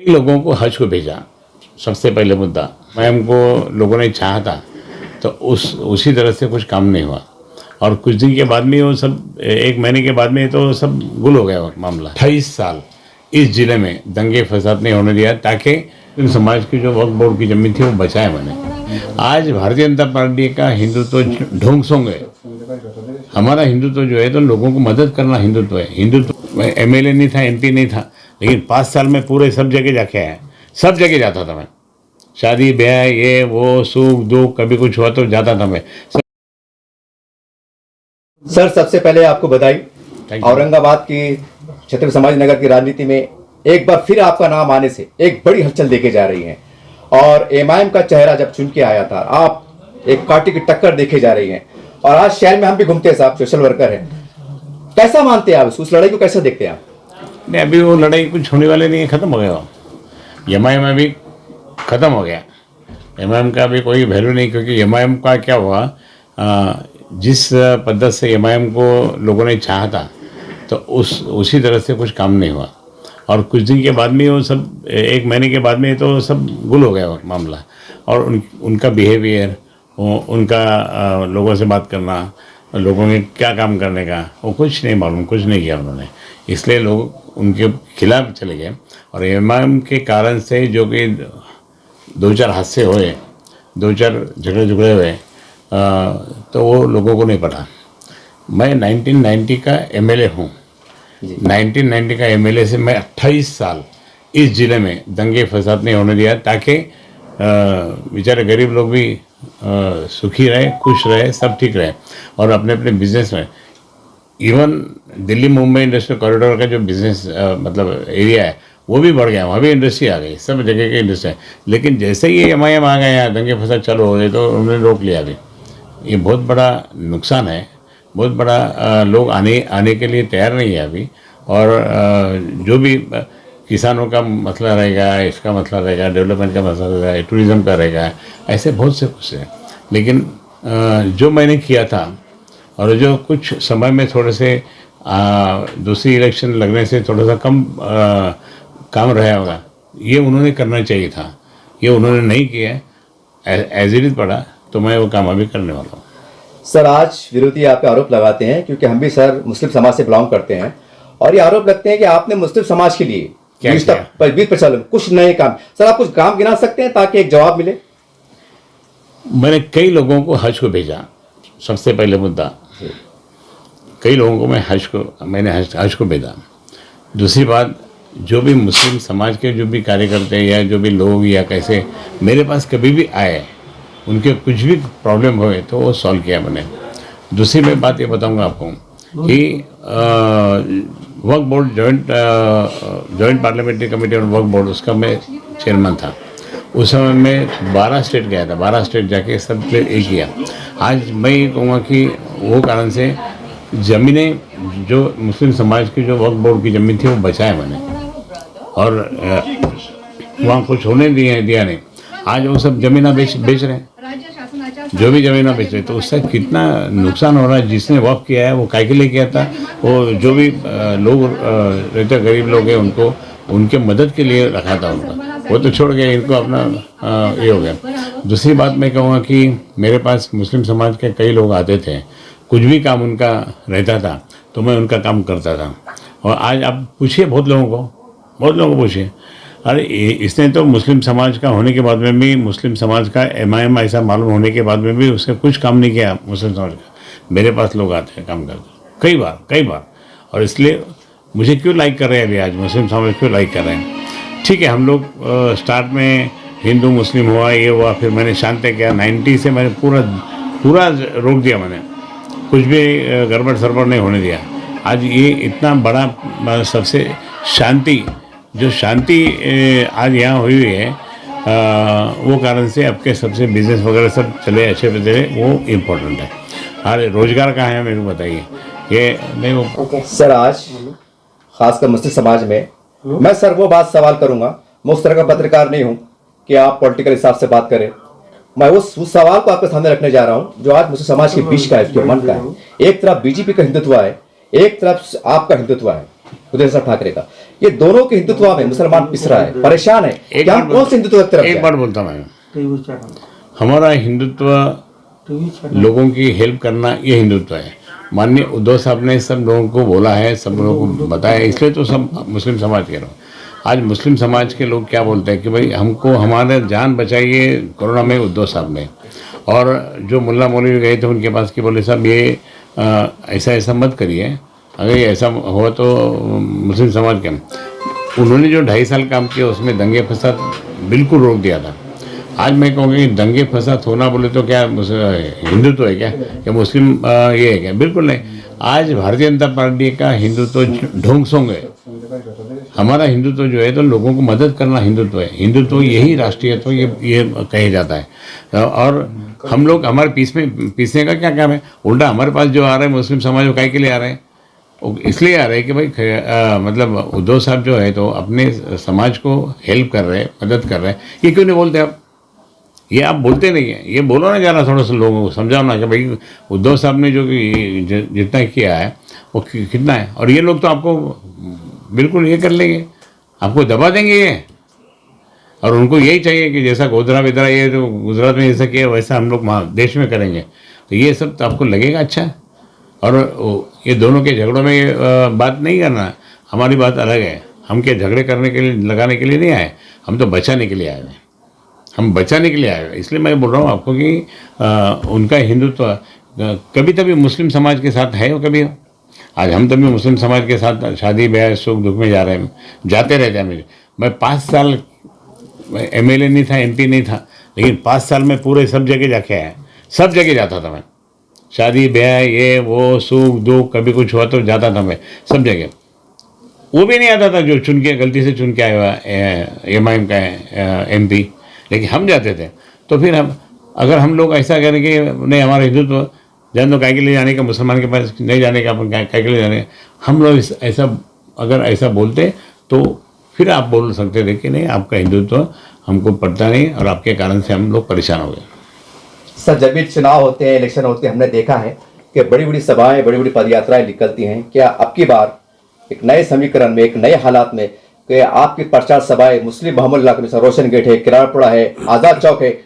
कई लोगों को हज को भेजा। सबसे पहले मुद्दा मैम को लोगों ने चाहा था, तो उसी तरह से कुछ काम नहीं हुआ। और कुछ दिन के बाद में वो सब, एक महीने के बाद में तो सब गुल हो गया वो मामला। 28 साल इस जिले में दंगे फसाद नहीं होने दिया, ताकि इन समाज की जो वक्फ बोर्ड की जमीन थी वो बचाए मैंने। आज भारतीय जनता पार्टी का हिंदुत्व ढोंग सोंग है। हमारा हिंदुत्व जो है तो लोगों को मदद करना हिंदुत्व है। हिंदुत्व एमएलए नहीं था, एमपी नहीं था, लेकिन 5 साल में पूरे सब जगह जाके आया। सब जगह जाता था मैं, शादी ब्याह ये वो सुख दुख, कभी कुछ हुआ तो जाता था मैं। सर सबसे पहले आपको बधाई। औरंगाबाद की छत्रपति संभाजी नगर की राजनीति में एक बार फिर आपका नाम आने से एक बड़ी हलचल देके जा रही है। और एमआईएम का चेहरा जब चुन के आया था, आप एक पार्टी की टक्कर देखे जा रही हैं। और आज शहर में हम भी घूमते हैं, साहब सोशल वर्कर हैं, कैसा मानते हैं आप उस लड़ाई को, कैसे देखते हैं आप? नहीं, अभी वो लड़ाई कुछ होने वाले नहीं है, खत्म हो गया वो। एमआईएम अभी खत्म हो गया। एमआईएम का अभी कोई वैल्यू नहीं, क्योंकि एमआईएम का क्या हुआ, जिस पद्धति से एमआईएम को लोगों ने चाहा था, तो उसी तरह से कुछ काम नहीं हुआ। और कुछ दिन के बाद में वो सब, एक महीने के बाद में तो सब गुल हो गया वो मामला। और उनका बिहेवियर, उनका लोगों से बात करना, लोगों ने क्या काम करने का, वो कुछ नहीं मालूम, कुछ नहीं किया उन्होंने। इसलिए लोग उनके खिलाफ चले गए। और एमआईएम के कारण से जो कि 2-4 हादसे हुए, 2-4 झगड़े हुए, तो वो लोगों को नहीं पता। मैं 1990 का एमएलए हूँ। 1990 का एमएलए से मैं 28 साल इस ज़िले में दंगे फसाद नहीं होने दिया, ताकि बेचारे गरीब लोग भी सुखी रहे, खुश रहे, सब ठीक रहे। और अपने अपने बिजनेस में, even Delhi Mumbai industrial corridor का जो बिजनेस मतलब एरिया है, वो भी बढ़ गया। वहाँ भी इंडस्ट्री आ गई, सब जगह की इंडस्ट्री है। लेकिन जैसे ही एमआईएम आ गए, यहाँ दंगे फसाद चालू हो गए, तो उन्होंने रोक लिया। अभी ये बहुत बड़ा नुकसान है, बहुत बड़ा। लोग आने के लिए तैयार नहीं है अभी। और जो भी किसानों का मसला रहेगा, इसका मसला रहेगा, डेवलपमेंट का मसला रहेगा, टूरिज़्म का रहेगा, ऐसे बहुत से कुछ है। लेकिन जो मैंने किया था, और जो कुछ समय में थोड़े से दूसरी इलेक्शन लगने से थोड़ा सा कम काम रहा होगा, ये उन्होंने करना चाहिए था। ये उन्होंने नहीं किया, एज इट इज पड़ा, तो मैं वो काम अभी करने वाला हूँ। सर आज विरोधी आप पे आरोप लगाते हैं, क्योंकि हम भी सर मुस्लिम समाज से बिलोंग करते हैं, और ये आरोप लगते हैं कि आपने मुस्लिम समाज के लिए कुछ नए काम। सर आप कुछ काम गिना सकते हैं ताकि एक जवाब मिले? मैंने कई लोगों को हज को भेजा। सबसे पहले मुद्दा, कई लोगों को मैंने हज को भेजा। दूसरी बात, जो भी मुस्लिम समाज के जो भी कार्यकर्ता या जो भी लोग या कैसे मेरे पास कभी भी आए, उनके कुछ भी प्रॉब्लम हुए तो वो सॉल्व किया मैंने। दूसरी मैं बात ये बताऊंगा आपको कि Waqf board joint parliamentary committee on Waqf board, उसका मैं चेयरमैन था। उस समय मैं 12 स्टेट गया था, 12 स्टेट जाके सब पे एक किया। आज मैं ये कहूँगा कि वो कारण से ज़मीनें जो मुस्लिम समाज की जो वक्फ बोर्ड की ज़मीन थी वो बचाए मैंने। और वहाँ कुछ होने दिया नहीं। आज वो सब ज़मीनें बेच रहे हैं, जो भी ज़मीनें बेच रहे हैं, तो उससे कितना नुकसान हो रहा है। जिसने वक्फ किया है वो काय के लिए किया था, वो जो भी लोग रहते गरीब लोग हैं, उनको उनके मदद के लिए रखा था उनका, वो तो छोड़ गया, इनको अपना ये हो गया। दूसरी बात मैं कहूँगा कि मेरे पास मुस्लिम समाज के कई लोग आते थे, कुछ भी काम उनका रहता था तो मैं उनका काम करता था। और आज आप पूछिए बहुत लोगों को पूछिए, अरे इसने तो मुस्लिम समाज का होने के बाद में भी, मुस्लिम समाज का एमआईएम ऐसा मालूम होने के बाद में भी उसने कुछ काम नहीं किया मुस्लिम समाज का। मेरे पास लोग आते हैं काम करते कई बार। और इसलिए मुझे क्यों लाइक कर रहे हैं अभी, आज मुस्लिम समाज क्यों लाइक कर रहे हैं? ठीक है, हम लोग स्टार्ट में हिंदू मुस्लिम हुआ, ये हुआ, फिर मैंने शांति किया। 90 से मैंने पूरा रोक दिया, मैंने कुछ भी गड़बड़ सरबड़ नहीं होने दिया। आज ये इतना बड़ा सबसे शांति आज यहाँ हुई है, वो कारण से आपके सबसे बिजनेस वगैरह सब चले अच्छे पे चले, वो इम्पोर्टेंट है। अरे रोजगार कहाँ है मेरे को बताइए, ये नहीं वो। सर आज खासकर मुस्लिम समाज में मैं सर वो बात सवाल करूंगा, मैं उस तरह का पत्रकार नहीं हूं कि आप पॉलिटिकल हिसाब से बात करें। मैं उस सवाल को आपके सामने रखने जा रहा हूं जो आज मुस्लिम समाज के बीच का है, उसके मन का है। एक तरफ बीजेपी का हिंदुत्व है, एक तरफ आपका हिंदुत्व है। उदय साहब ठाकरे का, ये दोनों के हिंदुत्व में मुसलमान पिस रहा है, परेशान है कि हम कौन से हिंदुत्व की तरफ एक जाएं? बार बोलता मैं, हमारा हिंदुत्व लोगों की हेल्प करना ये हिंदुत्व है। माननीय उद्धव साहब ने सब लोगों को बोला है, सब लोगों को बताया, इसलिए तो सब मुस्लिम समाज कह रहा हूँ। आज मुस्लिम समाज के लोग क्या बोलते हैं कि भाई हमको हमारे जान बचाइए कोरोना में उद्धव साहब ने। और जो मुल्ला मौलवी गए थे उनके पास कि बोले साहब ये ऐसा ऐसा मत करिए, अगर ये ऐसा हुआ तो मुस्लिम समाज के, उन्होंने जो 2.5 साल काम किया उसमें दंगे फसाद बिल्कुल रोक दिया था। आज मैं कहूँगा कि दंगे फसाद होना बोले तो क्या हिंदुत्व है क्या मुस्लिम ये है क्या? बिल्कुल नहीं। आज भारतीय जनता पार्टी का हिंदुत्व ढोंग सोंग है। हमारा हिंदुत्व जो है तो लोगों को मदद करना हिंदुत्व है। हिंदुत्व यही राष्ट्रीयत्व ये कहे जाता है। और हम लोग हमारे पीसने का क्या काम है? उल्टा हमारे पास जो आ रहे हैं मुस्लिम समाज वो काहे के लिए आ रहे हैं? इसलिए आ रहे हैं कि भाई मतलब उद्धव साहब जो है तो अपने समाज को हेल्प कर रहे हैं, मदद कर रहे हैं। ये क्यों नहीं बोलते आप? ये आप बोलते नहीं हैं। ये बोलो ना ज़रा, थोड़ा सा लोगों को समझाओ ना कि भाई उद्धव साहब ने जो जितना किया है वो कितना है। और ये लोग तो आपको बिल्कुल ये कर लेंगे, आपको दबा देंगे ये। और उनको यही चाहिए कि जैसा गोधरा विधरा ये जो गुजरात में जैसा किया वैसा हम लोग देश में करेंगे। तो ये सब तो आपको लगेगा अच्छा। और ये दोनों के झगड़ों में बात नहीं करना, हमारी बात अलग है। हम क्या झगड़े करने के लिए लगाने के लिए नहीं आए, हम तो बचाने के लिए आए हैं। हम बचाने के लिए आए हैं। इसलिए मैं बोल रहा हूँ आपको कि उनका हिंदुत्व कभी तभी मुस्लिम समाज के साथ है, वो कभी आज हम तभी मुस्लिम समाज के साथ शादी ब्याह सुख दुख में जा रहे हैं, जाते रहते हैं। मैं 5 साल MLA नहीं था, MP नहीं था, लेकिन 5 साल में पूरे सब जगह जाके आया। सब जगह जाता था मैं, शादी ब्याह ये वो सुख दुख, कभी कुछ हुआ तो जाता था मैं सब जगह। वो भी नहीं आता था जो चुन के गलती से चुन के आया हुआ MIM का MP, लेकिन हम जाते थे। तो फिर अगर हम लोग ऐसा करें कि नहीं हमारा हिंदुत्व जान दो, काय के लिए जाने का, मुसलमान के पास नहीं जाने का, अपन काय के लिए जाने का, हम लोग ऐसा अगर ऐसा बोलते तो फिर आप बोल सकते थे कि नहीं आपका हिंदुत्व हमको पड़ता नहीं और आपके कारण से हम लोग परेशान हो गए। सर, जब भी चुनाव होते हैं, इलेक्शन होते हैं, हमने देखा है कि बड़ी बड़ी सभाएं, बड़ी बड़ी पदयात्राएं निकलती हैं। क्या अब की बार एक नए समीकरण में, एक नए हालात में कि आपकी प्रचार सभाएं मुस्लिम बहुमत इलाके में, रोशन गेट है, किराड़पुरा है, आजाद चौक है,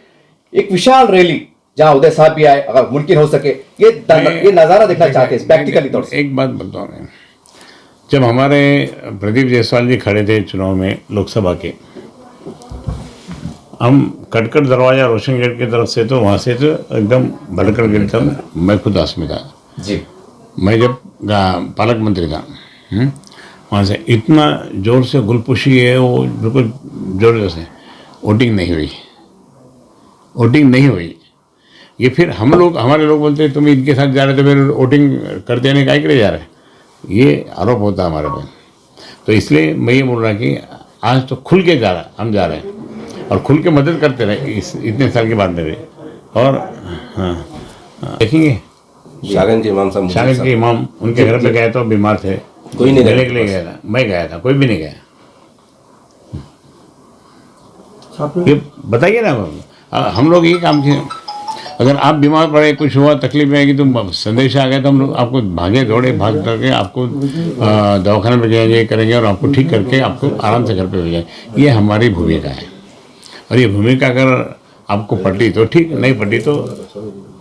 एक विशाल रैली जहां उदय साहब भी आए, अगर मुमकिन हो सके ये नजारा देखना चाहते हैं प्रैक्टिकली तौर से? एक बात बताओ मैं, जब हमारे प्रदीप जायसवाल जी खड़े थे चुनाव में लोकसभा के, हम कटकट दरवाजा रोशन गेट की तरफ से, तो वहाँ से तो एकदम भड़कड़ गिर था। मैं खुद आसमी था जी। मैं जब पालक मंत्री था, वहाँ से इतना जोर से गुलपुशी है वो, बिल्कुल जोर से वोटिंग नहीं हुई। ये फिर हमारे लोग बोलते हैं तुम इनके साथ जा रहे थे, फिर वोटिंग करते नहीं, काय के लिए जा रहे हैं? ये आरोप होता है हमारे पे। तो इसलिए मैं ये बोल रहा कि आज तो खुल के हम जा रहे हैं और खुल के मदद करते रहे इतने साल के बाद में भी। और देखेंगे शागन के इमाम उनके घर पे गए तो बीमार थे, कोई नहीं मिलने के लिए गया था, मैं गया था, कोई भी नहीं गया। ये बताइए ना, हम लोग ये काम किए। अगर आप बीमार पड़े, कुछ हुआ, तकलीफ आएगी तो संदेश आ गया तो हम लोग आपको भाग करके आपको दवाखाने में ये करेंगे और आपको ठीक करके आपको आराम से घर पे भेजेंगे। ये हमारी भूमिका है। और ये भूमिका अगर आपको पटी तो ठीक, नहीं पटी तो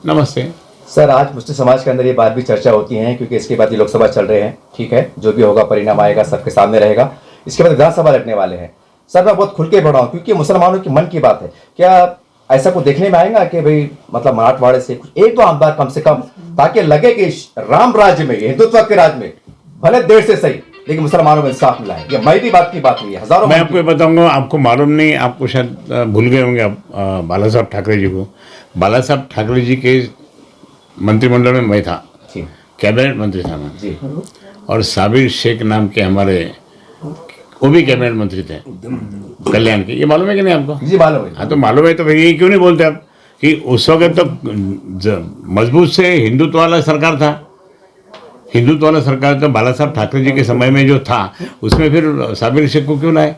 नमस्ते। सर, आज मुस्लिम समाज के अंदर ये बात भी चर्चा होती है क्योंकि इसके बाद ये लोकसभा चल रहे हैं, ठीक है, जो भी होगा परिणाम आएगा सबके सामने रहेगा। इसके बाद विधानसभा लड़ने वाले हैं। सर, मैं बहुत खुल के बढ़ा हूँ क्योंकि मुसलमानों के मन की बात है। क्या ऐसा कुछ देखने में आएगा कि भाई मतलब मराठवाड़े से कुछ एक दो आमदार कम से कम, ताकि लगे कि राम राज्य में, हिंदुत्व के राज्य में, भले देर से सही लेकिन मुसलमानों में इंसाफ मिला है? ये मैत्री बात की बात नहीं है, हजारों। मैं आपको बताऊंगा, आपको मालूम नहीं, आपको शायद भूल गए होंगे आप बाला साहब ठाकरे जी को। बाला साहब ठाकरे जी के मंत्रिमंडल में मैं था, कैबिनेट मंत्री था मैं जी। और साबिर शेख नाम के हमारे, वो भी कैबिनेट मंत्री थे कल्याण के। ये मालूम है कि नहीं आपको? जी मालूम है। हाँ, तो मालूम है तो फिर ये क्यों नहीं बोलते आप कि उस वक्त तो मजबूत से हिंदुत्व वाला सरकार था। हिंदुत्व वाला सरकार तो बाला साहब ठाकरे जी के समय में जो था, उसमें फिर साबिर शेख को क्यों लाए?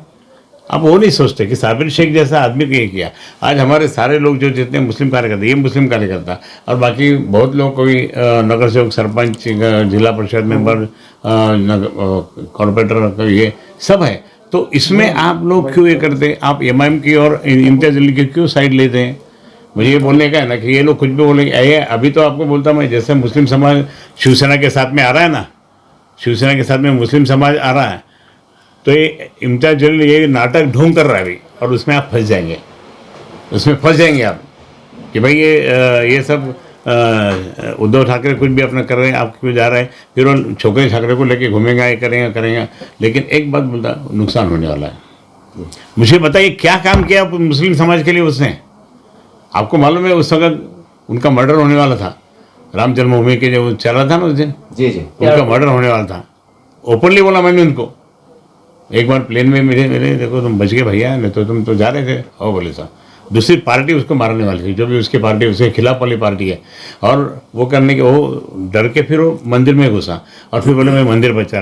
आप वो नहीं सोचते कि साबिर शेख जैसा आदमी को ये किया। आज हमारे सारे लोग जो जितने मुस्लिम कार्यकर्ता, ये मुस्लिम कार्यकर्ता और बाकी बहुत लोग, कोई नगर सेवक, सरपंच, जिला परिषद मेंबर, कॉर्पोरेटर, ये सब है। तो इसमें आप लोग क्यों ये करते? आप एमआईएम की और इम्तियाज जलील की क्यों साइड लेते हैं? मुझे ये बोलने का है ना कि ये लोग कुछ भी बोलेंगे। अभी तो आपको बोलता मैं, जैसे मुस्लिम समाज शिवसेना के साथ में आ रहा है ना, शिवसेना के साथ में मुस्लिम समाज आ रहा है, तो ये इम्तियाज जलील ये नाटक ढोंग कर रहा है अभी, और उसमें आप फंस जाएंगे, उसमें फंस जाएंगे आप कि भाई ये सब उद्धव ठाकरे कुछ भी अपना कर रहे हैं, आप क्यों जा रहे हैं? फिर वो छोकरे ठाकरे को लेके घूमेंगे, ये करेंगे। लेकिन एक बात बोलता, नुकसान होने वाला है। मुझे बताइए क्या काम किया मुस्लिम समाज के लिए उसने? आपको मालूम है उस वक्त उनका मर्डर होने वाला था, राम जन्मभूमि के जो चल रहा था ना उस दिन, जी जी, उनका मर्डर होने वाला था। ओपनली बोला मैंने उनको, एक बार प्लेन में मेरे देखो तुम बच गए भैया, नहीं तो तुम तो जा रहे थे। और बोले साहब, दूसरी पार्टी उसको मारने वाली थी, जो भी उसकी पार्टी, उसके खिलाफ वाली पार्टी है, और वो करने के वो डर के फिर वो मंदिर में घुसा और फिर बोले मैं मंदिर बचा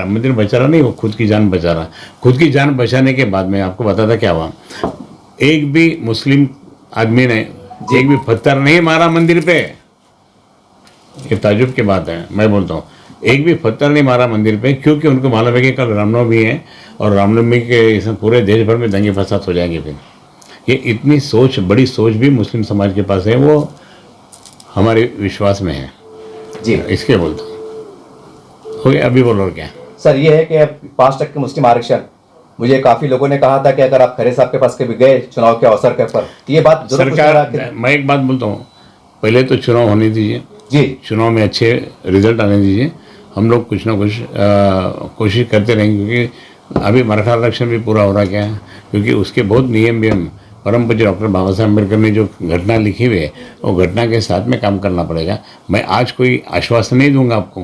रहा नहीं, वो खुद की जान बचा रहा। खुद की जान बचाने के बाद में आपको बताता क्या हुआ, एक भी मुस्लिम आदमी ने एक भी पत्थर नहीं मारा मंदिर पे। ये ताजुब की बात है, मैं बोलता हूँ, एक भी पत्थर नहीं मारा मंदिर पे, क्योंकि उनको मालूम है कि कल रामनवमी है और रामनवमी के पूरे देश भर में दंगे फसाद हो जाएंगे। फिर ये इतनी सोच, बड़ी सोच भी मुस्लिम समाज के पास है, वो हमारे विश्वास में है जी। इसके बोलता हूँ। हो गया, अभी बोलो और क्या? सर ये है कि 5% मुस्लिम आरक्षण, मुझे काफी लोगों ने कहा था कि अगर आप खरे साहब के पास कभी गए चुनाव के अवसर के पर, तो ये बात सरकार, मैं एक बात बोलता हूँ, पहले तो चुनाव होने दीजिए जी, चुनाव में अच्छे रिजल्ट आने दीजिए, हम लोग कुछ ना कुछ कोशिश करते रहेंगे, क्योंकि अभी मराठा आरक्षण भी पूरा हो रहा क्या है, क्योंकि उसके बहुत नियम परम पूज्य डॉक्टर बाबा साहब अम्बेडकर ने जो घटना लिखी हुई है, वो घटना के साथ में काम करना पड़ेगा। मैं आज कोई आश्वासन नहीं दूंगा आपको,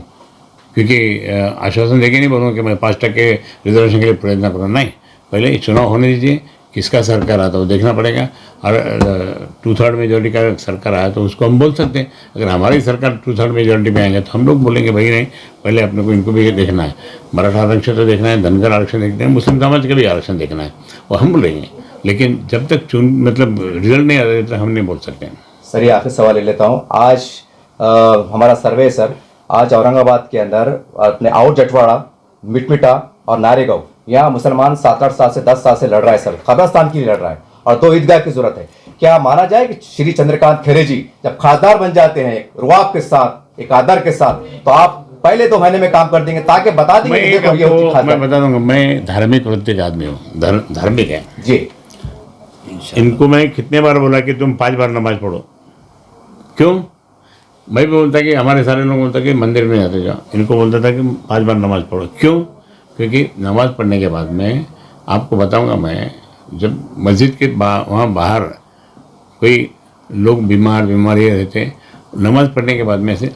क्योंकि आश्वासन देके नहीं बोलूँगा कि मैं 5% रिजर्वेशन के लिए प्रयत्न करूँ, नहीं। पहले चुनाव होने दीजिए, किसका सरकार आता है वो देखना पड़ेगा, और 2/3 मेजोरिटी का सरकार आया तो उसको हम बोल सकते हैं। अगर हमारी सरकार 2/3 मेजोरिटी में आएंगे तो हम लोग बोलेंगे भाई नहीं, पहले अपने को इनको भी देखना है, मराठा आरक्षण तो देखना है, धनगर आरक्षण देखना है, मुस्लिम समाज का भी आरक्षण देखना है, वो हम बोलेंगे। लेकिन जब तक मतलब रिजल्ट नहीं आ रहा तो हम नहीं बोल सकते हैं। सर ये आखिरी सवाल ले लेता हूँ। आज हमारा सर्वे सर, आज औरंगाबाद के अंदर अपने आउट जटवाड़ा, मिटमिटा और नारेगांव, यहाँ मुसलमान 7-8 साल से 10 साल से लड़ रहा है सर, कब्रिस्तान के लिए लड़ रहा है, और 2 ईदगाह की जरूरत है। क्या माना जाए कि श्री चंद्रकांत खैरे जी जब खासदार बन जाते हैं एक रुआब के साथ, एक आदर के साथ, तो आप पहले 2 महीने में काम कर देंगे, ताकि बता देंगे मैं बता दूंगा, मैं धार्मिक वृत्ति का आदमी हूँ, धार्मिक है जी। इनको मैं कितने बार बोला कि तुम 5 बार नमाज पढ़ो, क्यों? मैं भी बोलता कि हमारे सारे लोग बोलता कि मंदिर में जाते जाओ, इनको बोलता था कि 5 बार नमाज पढ़ो, क्यों? क्योंकि नमाज पढ़ने के बाद में आपको बताऊंगा, मैं जब मस्जिद के वहाँ बाहर कोई लोग बीमार ये रहते, नमाज पढ़ने के बाद में ऐसे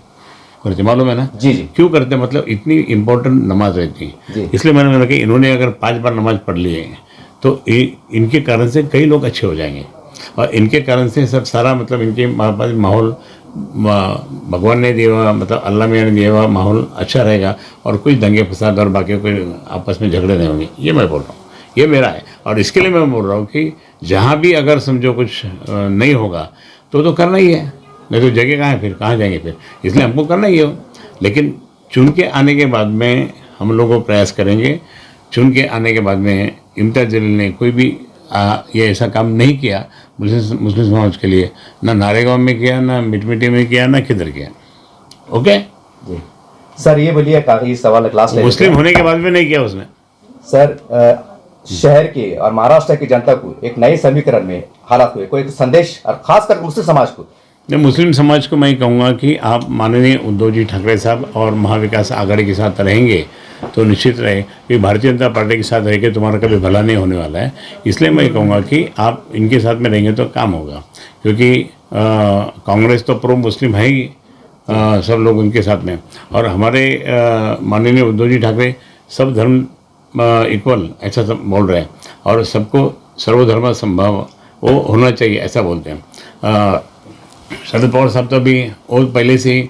करते, मालूम है ना? जी जी। क्यों करते? मतलब इतनी इम्पोर्टेंट नमाज रहती है, इसलिए मैंने बोला कि इन्होंने अगर 5 बार नमाज पढ़ ली है तो इनके कारण से कई लोग अच्छे हो जाएंगे, और इनके कारण से सब सारा मतलब इनके माहौल भगवान ने दिया हुआ, मतलब अल्लाह मियाँ ने दिया हुआ माहौल अच्छा रहेगा, और कोई दंगे फसाद और बाकी कोई आपस में झगड़े नहीं होंगे। ये मैं बोल रहा हूँ, ये मेरा है, और इसके लिए मैं बोल रहा हूँ कि जहाँ भी अगर समझो कुछ नहीं होगा तो करना ही है, नहीं तो जगह कहाँ है, फिर कहाँ जाएंगे फिर, इसलिए हमको करना ही हो। लेकिन चुन के आने के बाद में हम लोग को प्रयास करेंगे, चुन के आने के बाद में इम्तियाज जलील ने कोई भी ये ऐसा काम नहीं किया मुस्लिम समाज के लिए, ना नारेगांव में किया, ना मिटमिटी में किया, ना किधर किया। ओके जी सर, ये बोलिए काफी सवाल क्लास मुस्लिम होने के बाद में नहीं किया उसने। सर शहर के और महाराष्ट्र की जनता को एक नए समीकरण में हालात हुए, कोई संदेश और खासकर मुस्लिम समाज को? मुस्लिम समाज को मैं कहूँगा कि आप माननीय उद्धव जी ठाकरे साहब और महाविकास आघाड़ी के साथ रहेंगे तो निश्चित रहे कि भारतीय जनता पार्टी के साथ रह के तुम्हारा कभी भला नहीं होने वाला है। इसलिए मैं कहूँगा कि आप इनके साथ में रहेंगे तो काम होगा, क्योंकि कांग्रेस तो प्रो मुस्लिम है ही, सब लोग उनके साथ में, और हमारे माननीय उद्धव जी ठाकरे सब धर्म इक्वल ऐसा सब बोल रहे हैं, और सबको सर्वधर्म संभव वो होना चाहिए ऐसा बोलते हैं। शरद पवार साहब तो अभी और पहले से ही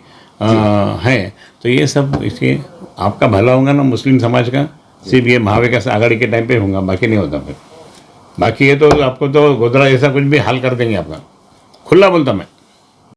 हैं, तो ये सब इसके आपका भला होगा ना मुस्लिम समाज का, सिर्फ ये महाविकास आघाड़ी के टाइम पे होगा, बाकी नहीं होता फिर। बाकी ये तो आपको तो गोदरा जैसा कुछ भी हाल कर देंगे आपका, खुला बोलता मैं।